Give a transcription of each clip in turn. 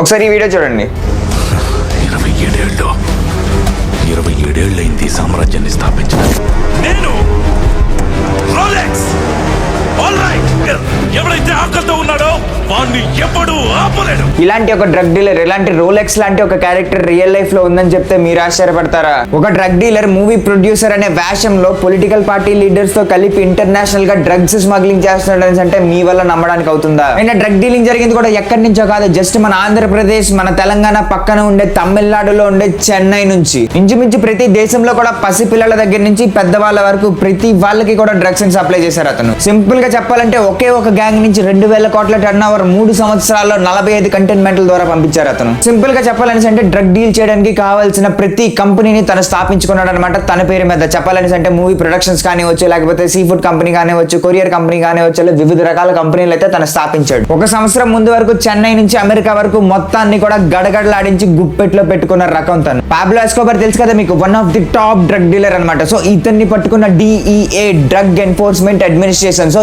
ఒకసారి ఈ వీడియో చూడండి. 27 ఏళ్ళైంది సామ్రాజ్యాన్ని స్థాపించడానికి. నేను రోలెక్స్ ఆల్ రైట్ ఎవరైతే ఆకలితో ఉన్నాడో వాడిని ఎప్పుడు ఆపలేడు. ఇలాంటి ఒక డ్రగ్ డీలర్, ఇలాంటి రోలెక్స్ లాంటి ఒక క్యారెక్టర్ రియల్ లైఫ్ లో ఉందని చెప్తే మీరు ఆశ్చర్యపడతారా? ఒక డ్రగ్ డీలర్ మూవీ ప్రొడ్యూసర్ అనే వేషంలో పొలిటికల్ పార్టీ లీడర్స్ తో కలిపి ఇంటర్నేషనల్ గా డ్రగ్స్ స్మగ్లింగ్ చేస్తున్నాడు అంటే మీ వల్ల నమ్మడానికి అవుతుందా? అయినా డ్రగ్ డీలింగ్ జరిగింది కూడా ఎక్కడి నుంచో కాదు, జస్ట్ మన ఆంధ్రప్రదేశ్, మన తెలంగాణ పక్కన ఉండే తమిళనాడులో ఉండే చెన్నై నుంచి. ఇంచుమించు ప్రతి దేశంలో కూడా పసిపిల్లల దగ్గర నుంచి పెద్దవాళ్ళ వరకు ప్రతి వాళ్ళకి కూడా డ్రగ్స్ ని సప్లై చేశారు అతను. సింపుల్ గా చెప్పాలంటే ఒకే ఒక గ్యాంగ్ నుంచి 2000 కోట్ల టర్న్ ఓవర్ 3 సంవత్సరాల్లో 45 కంటైన్మెంట్ల ద్వారా పంపించారు అతను. సింపుల్ గా చెప్పాలని అంటే డ్రగ్ డీల్ చేయడానికి కావాల్సిన ప్రతి కంపెనీని తను స్థాపించుకున్నాడు అనమాట తన పేరు మీద. చెప్పాలని అంటే మూవీ ప్రొడక్షన్స్ కానివచ్చు, లేకపోతే సీ ఫుడ్ కంపెనీ కానివచ్చు, కొరియర్ కంపెనీ కానివచ్చు, వివిధ రకాల కంపెనీలు అయితే తను స్థాపించాడు. ఒక సంవత్సరం ముందు వరకు చెన్నై నుంచి అమెరికా వరకు మొత్తాన్ని కూడా గడగడలాడించి గుప్పెట్లో పెట్టుకున్న రకం తను. పాబ్లో ఎస్కోబార్ తెలుసు కదా మీకు, one of the top drug dealer అనమాట. సో ఇతన్ని పట్టుకున్న DEA, drug enforcement administration, so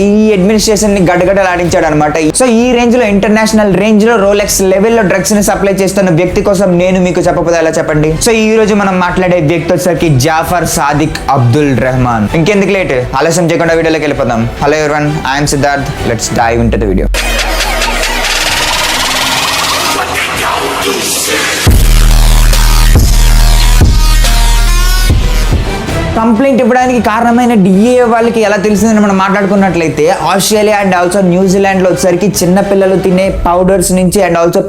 ఈ అడ్మినిస్ట్రేషన్ ని గడగడలాడించాడు అనమాట. సో ఈ రేంజ్ లో, ఇంటర్నేషనల్ రేంజ్ లో, రోలెక్స్ లెవెల్లో డ్రగ్స్ ని సప్లై చేస్తున్న వ్యక్తి కోసం నేను మీకు చెప్పకపోతే ఎలా చెప్పండి? సో ఈ రోజు మనం మాట్లాడే వ్యక్తి వచ్చేసరికి జాఫర్ సాదిక్ అబ్దుల్ రెహమాన్. ఇంకెందుకు లేట్, ఆలస్యం చేయకుండా వీడియోలోకి వెళ్ళిపోదాం. Hello everyone, I'm Siddharth. Let's dive into the video. Complaint ఇవ్వడానికి కారణమైన DEA వాళ్ళకి ఎలా తెలిసిందని మనం మాట్లాడుకున్నట్లయితే, ఆస్ట్రేలియా అండ్ ఆల్సో న్యూజిలాండ్ లో వచ్చేసరికి చిన్న పిల్లలు తినే పౌడర్స్ నుంచి అండ్ ఆల్సో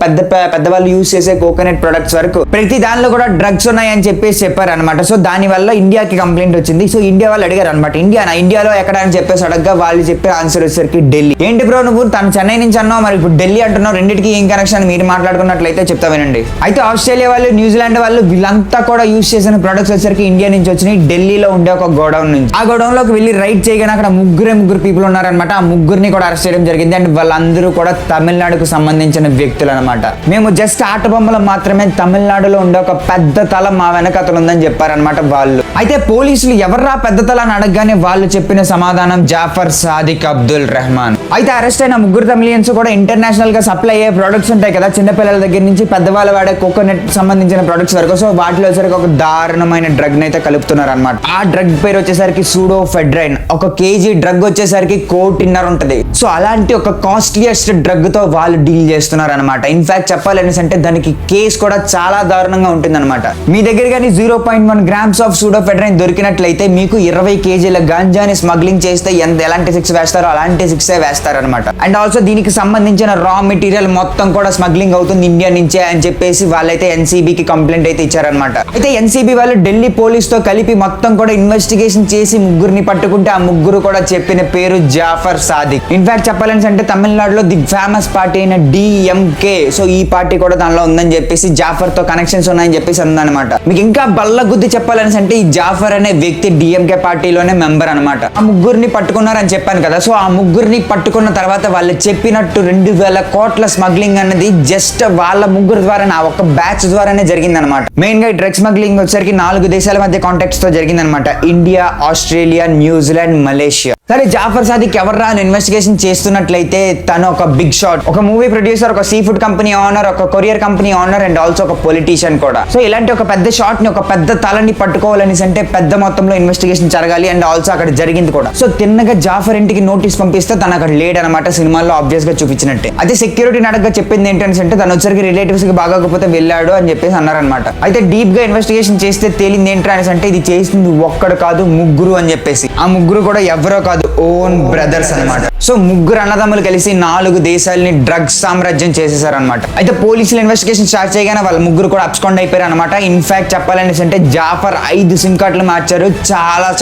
పెద్దవాళ్ళు యూజ్ చేసే కోకోనట్ ప్రొడక్ట్స్ వరకు ప్రతి దానిలో కూడా డ్రగ్స్ ఉన్నాయని చెప్పేసి చెప్పారు అనమాట. సో దాని వల్ల ఇండియాకి కంప్లైంట్ వచ్చింది. సో ఇండియా వాళ్ళు అడిగారు అనమాట, ఇండియాలో ఎక్కడ అని చెప్పేసి అడగగా వాళ్ళు చెప్పే ఆన్సర్ వచ్చేసరికి ఢిల్లీ. ఏంటి బ్రో నువ్వు తను చెన్నై నుంచి అన్నావు, మరి ఇప్పుడు ఢిల్లీ అంటున్నావు, రెండింటికి ఏం కనెక్షన్ మీరు మాట్లాడుకున్నట్లయితే చెప్తా వినండి. అయితే ఆస్ట్రేలియా వాళ్ళు, న్యూజిలాండ్ వాళ్ళు వీళ్ళంతా కూడా యూజ్ చేసిన ప్రొడక్ట్స్ వచ్చేసరికి ఇండియా నుంచి వచ్చినాయి. ఢిల్లీలో ఉండే ఒక గోడౌన్ నుంచి, ఆ గోడౌన్ లోకి వెళ్ళి రైడ్ చేయగానే అక్కడ ముగ్గురు పీపుల్ ఉన్నారనమాట. ఆ ముగ్గురిని కూడా అరెస్ట్ చేయడం జరిగింది. అండ్ వాళ్ళందరూ కూడా తమిళనాడుకు సంబంధించిన వ్యక్తులు అనమాట. మేము జస్ట్ ఆట బొమ్మలు మాత్రమే, తమిళనాడులో ఉండే ఒక పెద్ద తల మా వెనకతలు ఉందని చెప్పారనమాట వాళ్ళు. అయితే పోలీసులు ఎవర్రా పెద్ద తల అని అడగగానే వాళ్ళు చెప్పిన సమాధానం జాఫర్ సాదిక్ అబ్దుల్ రెహమాన్. అయితే అరెస్ట్ అయిన ముగ్గురు తమిళియన్స్ కూడా ఇంటర్నేషనల్ గా సప్లై అయ్యే ప్రొడక్ట్స్ ఉంటాయి కదా, చిన్నపిల్లల దగ్గర నుంచి పెద్దవాళ్ళు వాడే కోకోనట్ సంబంధించిన ప్రొడక్ట్స్ వరకు. సో వాటిలో వచ్చేసరికి ఒక దారుణమైన డ్రగ్ నైతే కలుపుతున్నారు అనమాట. ఆ డ్రగ్ పేరు వచ్చేసరికి సూడోఫెడ్రైన్. ఒక కేజీ డ్రగ్ వచ్చేసరికి 1.5 కోటి ఉంటది. సో అలాంటి ఒక కాస్ట్లీయెస్ట్ డ్రగ్ తో వాళ్ళు డీల్ చేస్తున్నారు అనమాట. ఇన్ఫాక్ట్ చెప్పాలని అంటే దానికి కేసు కూడా చాలా దారుణంగా ఉంటుంది అనమాట. మీ దగ్గర కానీ 0.1 గ్రామ్స్ ఆఫ్ సూడోఫెడ్రైన్ దొరికినట్లయితే మీకు 20 కేజీల గాంజాని స్మగ్లింగ్ చేస్తే ఎలాంటి శిక్ష వేస్తారో అలాంటి శిక్ష వేస్తారనమాట. అండ్ ఆల్సో దీనికి సంబంధించిన రా మెటీరియల్ మొత్తం కూడా స్మగ్లింగ్ అవుతుంది ఇండియా నుంచే అని చెప్పేసి వాళ్ళైతే NCBకి కంప్లైంట్ అయితే ఇచ్చారనమాట. అయితే NCB వాళ్ళు ఢిల్లీ పోలీస్ తో కలిపి మొత్తం కూడా ఇన్వెస్టిగేషన్ చేసి ముగ్గురిని పట్టుకుంటే ఆ ముగ్గురు కూడా చెప్పిన పేరు జాఫర్ సాదిక్. ఇన్ఫాక్ట్ చెప్పాలని అంటే తమిళనాడులో ది ఫేమస్ పార్టీ అయిన DMK, సో ఈ పార్టీ కూడా దానిలో ఉందని చెప్పేసి, జాఫర్ తో కనెక్షన్స్ ఉన్నాయని చెప్పేసి ఉందన్నమాట. మీకు ఇంకా బల్ల గుద్ది చెప్పాలని అంటే ఈ జాఫర్ అనే వ్యక్తి DMK పార్టీలోనే మెంబర్ అనమాట. ఆ ముగ్గురిని పట్టుకున్నారని చెప్పాను కదా. సో ఆ ముగ్గురిని పట్టుకున్న తర్వాత వాళ్ళు చెప్పినట్టు 2000 కోట్ల స్మగ్లింగ్ అనేది జస్ట్ వాళ్ళ ముగ్గురు ద్వారా, ఆ ఒక్క బ్యాచ్ ద్వారానే జరిగిందనమాట. మెయిన్ గా డ్రగ్ స్మగ్లింగ్ వచ్చేసరికి 4 దేశాల మధ్య కాంటాక్ట్స్ తో జరిగిందనమాట. India, Australia, New Zealand, Malaysia. సరే జాఫర్ సాదిక్ ఎవర్రా అని ఇన్వెస్టిగేషన్ చేస్తున్నట్లయితే తను ఒక బిగ్ షాట్, ఒక మూవీ ప్రొడ్యూసర్, ఒక సీ ఫుడ్ కంపెనీ ఓనర్, ఒక courier company owner and also ఒక పొలిటీషియన్ కూడా. సో ఇలాంటి ఒక పెద్ద షాట్ ని, ఒక పెద్ద తలని పట్టుకోవాలని అంటే పెద్ద మొత్తంలో ఇన్వెస్టిగేషన్ జరగాలి అండ్ ఆల్సో అక్కడ జరిగింది కూడా. సో తిన్నగా జాఫర్ ఇంటికి నోటీస్ పంపిస్తే తను అక్కడ లేడనమాట, సినిమాల్లో ఆబ్వియస్ గా చూపించినట్టే. అదే సెక్యూరిటీ అడగగా చెప్పింది ఏంటంటే తను వచ్చరికి రిలేటివ్స్ కి బాగోకపోతే వెళ్ళాడు అని చెప్పేసి అన్నారనమాట. అయితే డీప్ గా ఇన్వెస్టిగేషన్ చేస్తే తేలింది ఏంటంటే ఇది చేసింది ఒక్కడు కాదు, ముగ్గురు అని చెప్పేసి. ఆ ముగ్గురు కూడా ఎవరో కాదు, ఓన్ బ్రదర్స్ అనమాట. సో ముగ్గురు అన్నదమ్ములు కలిసి 4 దేశాలని డ్రగ్స్ సామ్రాజ్యం చేసేసారనమాట. అయితే పోలీసులు ఇన్వెస్టిగేషన్ స్టార్ట్ చేయగానే వాళ్ళ ముగ్గురు కూడా అబ్స్కాండ్ అయిపోయారు అనమాట. ఇన్ఫాక్ట్ చెప్పాలని అంటే జాఫర్ 5 సిమ్ కార్డులు మార్చారు,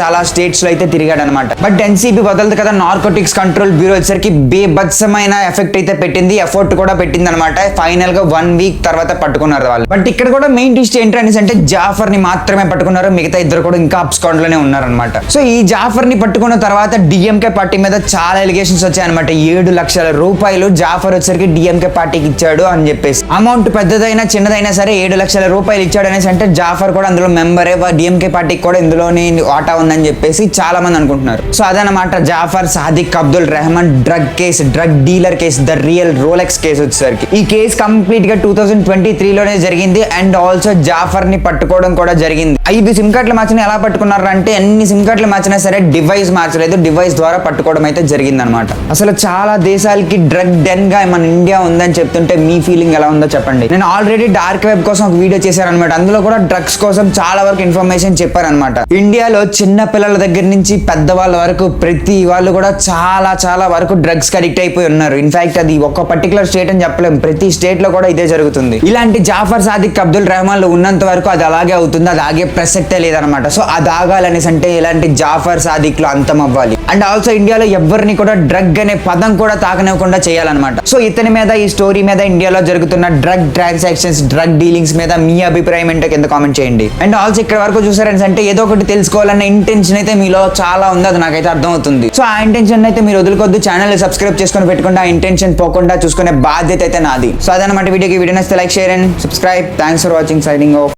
చాలా స్టేట్స్ లో అయితే తిరిగాడు అనమాట. బట్ NCB వదలదు కదా, నార్కోటిక్స్ కంట్రోల్ బ్యూరో వచ్చేసరికి బేభత్సమైన ఎఫెక్ట్ అయితే పెట్టింది, ఎఫర్ట్ కూడా పెట్టింది అనమాట. ఫైనల్ గా 1 వీక్ తర్వాత పట్టుకున్నారు వాళ్ళు. బట్ ఇక్కడ కూడా మెయిన్ ట్విస్ట్ ఏంటంటే జాఫర్ ని మాత్రమే పట్టుకున్నారు, మిగతా ఇద్దరు కూడా ఇంకా అబ్స్కాండ్ లోనే ఉన్నారనమాట. సో ఈ జాఫర్ ని పట్టుకున్న తర్వాత DMK పార్టీ మీద చాలా ఎలిగేషన్ నోటిఫికేషన్స్ వచ్చాయన్నమాట. 7 లక్షల రూపాయలు జాఫర్ వచ్చరికి డిఎంకే పార్టీకి ఇచ్చాడు అని చెప్పేసి. అమౌంట్ పెద్దదైనా చిన్నదైనా సరే 7 లక్షల రూపాయలు ఇచ్చాడు అనేసి అంటే జాఫర్ కూడా అందులో మెంబరే, డిఎంకే పార్టీకి కూడా ఇందులోని వాటా ఉందని చెప్పేసి చాలా మంది అనుకుంటున్నారు. సో అదనమాట Jaffer Sadiq Abdul Rahman drug case, drug dealer case, the real Rolex case వచ్చేసరికి. ఈ కేసు కంప్లీట్ గా 2023లోనే జరిగింది. అండ్ ఆల్సో జాఫర్ ని పట్టుకోవడం కూడా జరిగింది. 5 సిమ్ కార్డులు మార్చిన ఎలా పట్టుకున్నారు అంటే ఎన్ని సిమ్ కార్డులు మార్చినా సరే డివైస్ మార్చలేదు, డివైస్ ద్వారా పట్టుకోవడం అయితే జరిగింది అనమాట. అసలు చాలా దేశాలకి డ్రగ్ డెన్ గా మన ఇండియా ఉందని చెప్తుంటే మీ ఫీలింగ్ ఎలా ఉందో చెప్పండి. నేను ఆల్రెడీ డార్క్ వెబ్ కోసం ఒక వీడియో చేశాను అనమాట. అందులో కూడా డ్రగ్స్ కోసం చాలా వరకు ఇన్ఫర్మేషన్ చెప్పారనమాట. ఇండియాలో చిన్న పిల్లల దగ్గర నుంచి పెద్దవాళ్ళ వరకు ప్రతి వాళ్ళు కూడా చాలా చాలా వరకు డ్రగ్స్ కి అడిక్ట్ అయిపోయి ఉన్నారు. ఇన్ఫాక్ట్ అది ఒక పర్టికులర్ స్టేట్ అని చెప్పలేం, ప్రతి స్టేట్ లో కూడా ఇదే జరుగుతుంది. ఇలాంటి జాఫర్ సాదిక్ అబ్దుల్ రెహమాన్ లో ఉన్నంత వరకు అది అలాగే అవుతుంది, అది ఆగే ప్రసక్తే లేదనమాట. సో అది ఆగాలనేసి అంటే ఇలాంటి జాఫర్ సాదిక్ లో అంతం అవ్వాలి. అండ్ ఆల్సో ఇండియాలో ఎవరిని కూడా డ్రగ్ అనే పదం కూడా తాకనివ్వకుండా చేయాలన్నమాట. సో ఇతని మీద, ఈ స్టోరీ మీద, ఇండియాలో జరుగుతున్న డ్రగ్ ట్రాన్సాక్షన్స్, డ్రగ్ డీలింగ్స్ మీద మీ అభిప్రాయం ఏంటో కింద కామెంట్ చేయండి. అండ్ ఆల్సో ఇక్కడ వరకు చూసారని అంటే ఏదో ఒకటి తెలుసుకోవాలన్న ఇంటెన్షన్ అయితే మీలో చాలా ఉంది, అది నాకైతే అర్థం అవుతుంది. సో ఆ ఇంటెన్షన్ అయితే మీరు వదులుకోవద్దు, ఛానల్ సబ్స్క్రైబ్ చేసుకొని పెట్టుకుంటే ఆ ఇంటెన్షన్ పోకుండా చూసుకునే బాధ్యత అయితే నాది. సో అదనమాట వీడియోకి. వీడియో నచ్చితే like, share and subscribe. Thanks for watching. Signing off.